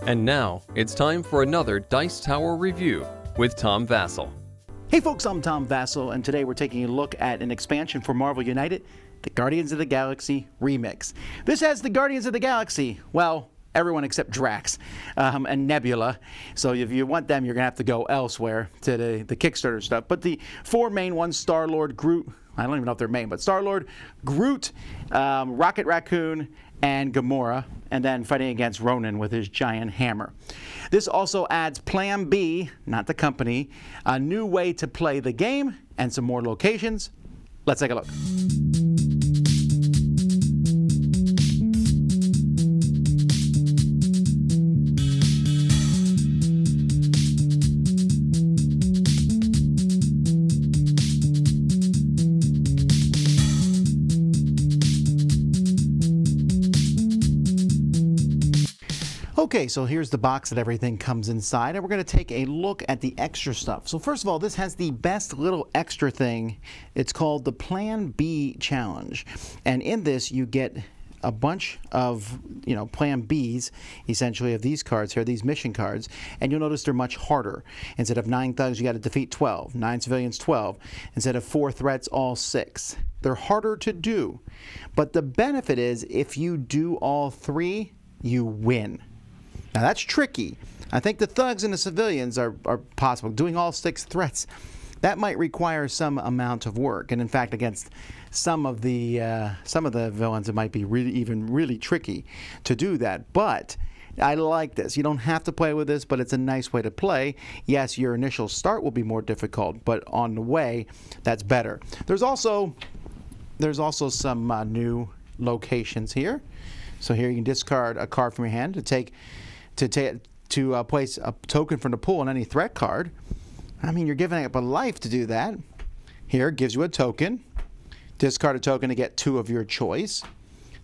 And now, it's time for another Dice Tower review with Tom Vasel. Hey folks, I'm Tom Vasel, and today we're taking a look at an expansion for Marvel United, the Guardians of the Galaxy Remix. This has the Guardians of the Galaxy, well, everyone except Drax and Nebula. So if you want them, you're going to have to go elsewhere to the Kickstarter stuff. But the four main ones, Star-Lord, Groot, I don't even know if they're main, but Star-Lord, Groot, Rocket Raccoon, and Gamora, and then fighting against Ronan with his giant hammer. This also adds Plan B, not the company, a new way to play the game, and some more locations. Let's take a look. Okay, so here's the box that everything comes inside, and we're going to take a look at the extra stuff. So first of all, this has the best little extra thing. It's called the Plan B Challenge. And in this, you get a bunch of, Plan Bs, essentially, of these cards here, these mission cards, and you'll notice they're much harder. Instead of 9 thugs, you got to defeat 12. 9 civilians, 12. Instead of 4 threats, all 6. They're harder to do. But the benefit is, if you do all 3, you win. Now that's tricky. I think the thugs and the civilians are possible. Doing all 6 threats, that might require some amount of work. And in fact, against some of the villains, it might be really tricky to do that. But I like this. You don't have to play with this, but it's a nice way to play. Yes, your initial start will be more difficult, but on the way, that's better. There's also some new locations here. So here you can discard a card from your hand to place a token from the pool on any threat card. I mean, you're giving up a life to do that. Here, it gives you a token. Discard a token to get 2 of your choice.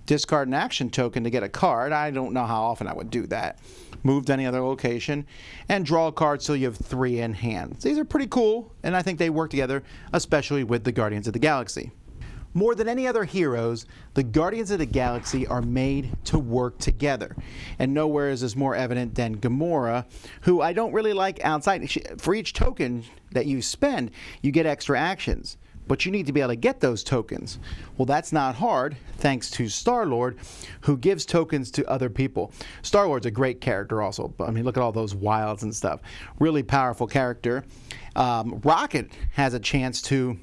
Discard an action token to get a card. I don't know how often I would do that. Move to any other location. And draw a card so you have 3 in hand. These are pretty cool, and I think they work together, especially with the Guardians of the Galaxy. More than any other heroes, the Guardians of the Galaxy are made to work together. And nowhere is this more evident than Gamora, who I don't really like outside. For each token that you spend, you get extra actions. But you need to be able to get those tokens. Well, that's not hard, thanks to Star-Lord, who gives tokens to other people. Star-Lord's a great character also. I mean, look at all those wilds and stuff. Really powerful character. Rocket has a chance to,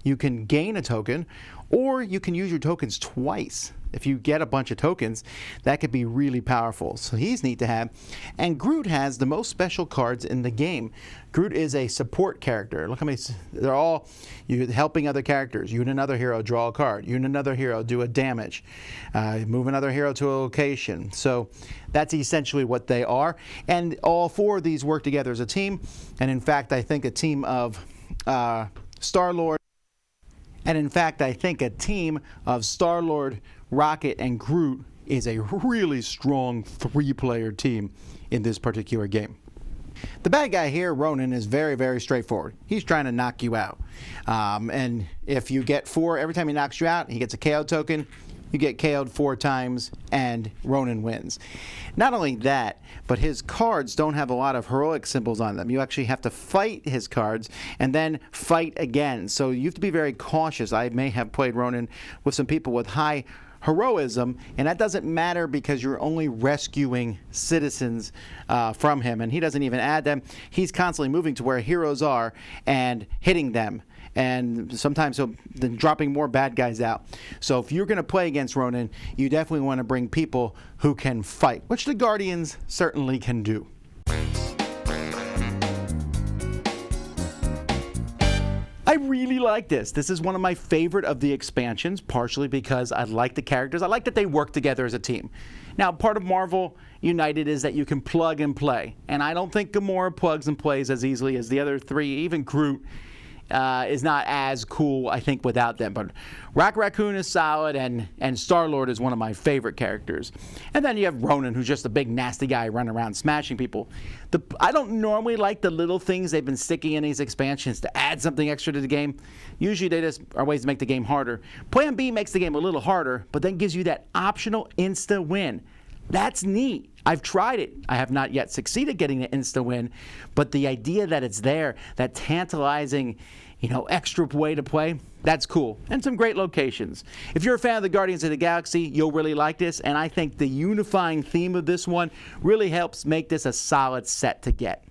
you can gain a token, or you can use your tokens twice. If you get a bunch of tokens, that could be really powerful. So he's neat to have. And Groot has the most special cards in the game. Groot is a support character. Look how many, they're all you helping other characters. You and another hero draw a card. You and another hero do a damage. Move another hero to a location. So that's essentially what they are. And all 4 of these work together as a team. And in fact, I think a team of Star-Lord, Rocket, and Groot is a really strong 3-player team in this particular game. The bad guy here, Ronan, is very, very straightforward. He's trying to knock you out. And if you get 4, every time he knocks you out, he gets a KO token. You get KO'd 4 times, and Ronan wins. Not only that, but his cards don't have a lot of heroic symbols on them. You actually have to fight his cards and then fight again. So you have to be very cautious. I may have played Ronan with some people with high heroism, and that doesn't matter because you're only rescuing citizens from him, and he doesn't even add them. He's constantly moving to where heroes are and hitting them. And sometimes then dropping more bad guys out. So if you're going to play against Ronan, you definitely want to bring people who can fight, which the Guardians certainly can do. I really like this. This is one of my favorite of the expansions, partially because I like the characters. I like that they work together as a team. Now, part of Marvel United is that you can plug and play. And I don't think Gamora plugs and plays as easily as the other 3, even Groot. Is not as cool, I think, without them. But Rocket Raccoon is solid, and Star-Lord is one of my favorite characters. And then you have Ronan, who's just a big nasty guy running around smashing people. I don't normally like the little things they've been sticking in these expansions to add something extra to the game. Usually they just are ways to make the game harder. Plan B makes the game a little harder, but then gives you that optional insta win. That's neat. I've tried it. I have not yet succeeded getting the insta-win, but the idea that it's there, that tantalizing, extra way to play, that's cool. And some great locations. If you're a fan of the Guardians of the Galaxy, you'll really like this, and I think the unifying theme of this one really helps make this a solid set to get.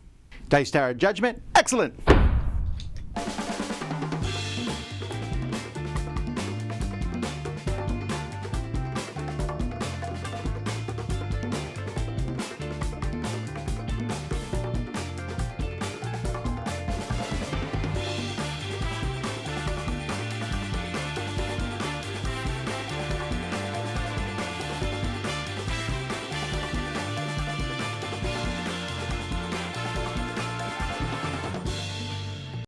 Dice Tower Judgment, excellent!